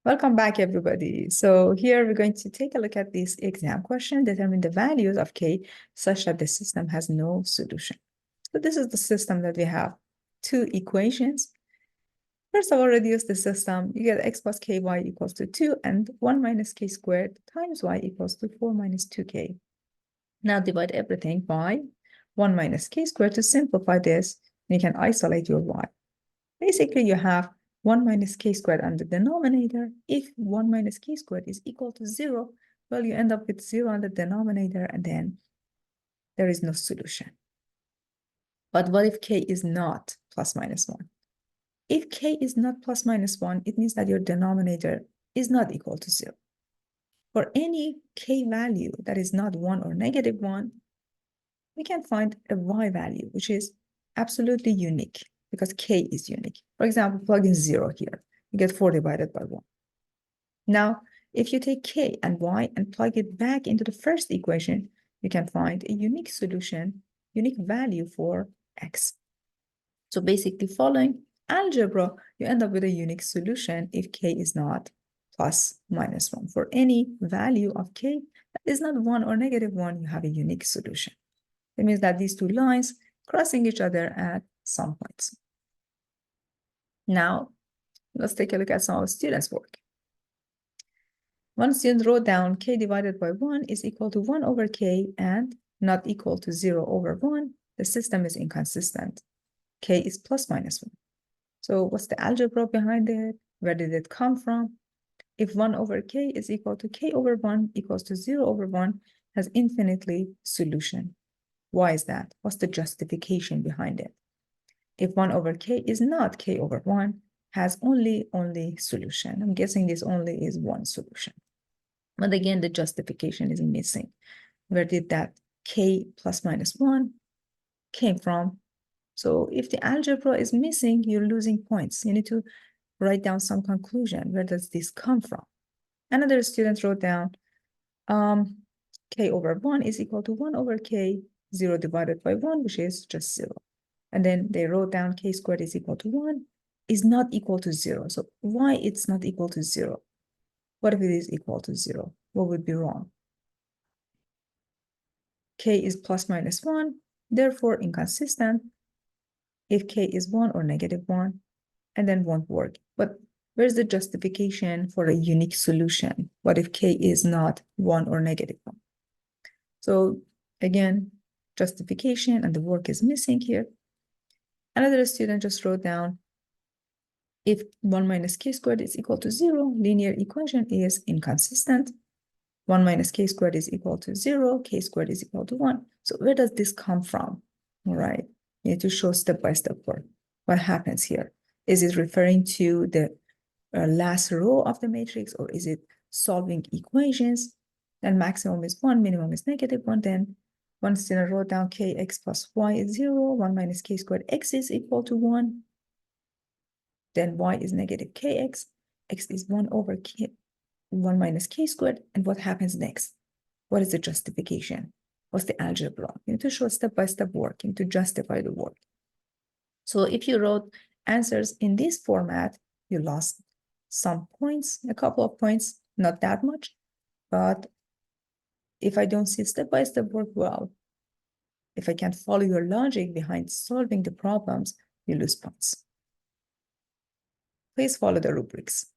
Welcome back, everybody. So here we're going to take a look at this exam question, determine the values of K such that the system has no solution. So this is the system that we have two equations. First of all, reduce the system. You get x plus ky equals to 2 and 1 minus k squared times y equals to 4 minus 2k. Now divide everything by 1 minus k squared. To simplify this, you can isolate your y. Basically, you have 1 minus k squared on the denominator. If 1 minus k squared is equal to 0, well, you end up with 0 on the denominator, and then there is no solution. But what if k is not plus minus 1? If k is not plus minus 1, it means that your denominator is not equal to 0. For any k value that is not 1 or negative 1, we can find a y value, which is absolutely unique, because k is unique. For example, plug in 0 here. You get 4 divided by 1. Now, if you take k and y and plug it back into the first equation, you can find a unique solution, unique value for x. So basically, following algebra, you end up with a unique solution if k is not plus minus 1. For any value of k that is not 1 or negative 1, you have a unique solution. It means that these two lines crossing each other at some points. Now, let's take a look at some of the students' work. One student wrote down k divided by 1 is equal to 1 over k and not equal to 0 over 1. The system is inconsistent. K is plus minus 1. So what's the algebra behind it? Where did it come from? If 1 over k is equal to k over 1 equals to 0 over 1, has infinitely solution. Why is that? What's the justification behind it? If 1 over k is not k over 1, has only solution. I'm guessing this only is one solution. But again, the justification is missing. Where did that k plus minus 1 came from? So if the algebra is missing, you're losing points. You need to write down some conclusion. Where does this come from? Another student wrote down k over 1 is equal to 1 over k, 0 divided by 1, which is just 0. And then they wrote down k squared is equal to 1 is not equal to 0. So why it's not equal to 0? What if it is equal to 0? What would be wrong? K is plus minus 1, therefore inconsistent if k is 1 or negative 1, and then won't work. But where's the justification for a unique solution? What if k is not 1 or negative 1? So again, justification and the work is missing here. Another student just wrote down if 1 minus k squared is equal to 0, linear equation is inconsistent. 1 minus k squared is equal to 0, k squared is equal to 1. So where does this come from? All right, you need to show step-by-step work. What happens here? Is it referring to the last row of the matrix, or is it solving equations? Then maximum is 1, minimum is negative 1. Then one student wrote down kx plus y is 0, 1 minus k squared x is equal to 1. Then y is negative kx, x is 1 over k, 1 minus k squared, and what happens next? What is the justification? What's the algebra? You need to show step-by-step work. You need to justify the work. So if you wrote answers in this format, you lost some points, a couple of points, not that much. But if I don't see step-by-step work well, if I can't follow your logic behind solving the problems, you lose points. Please follow the rubrics.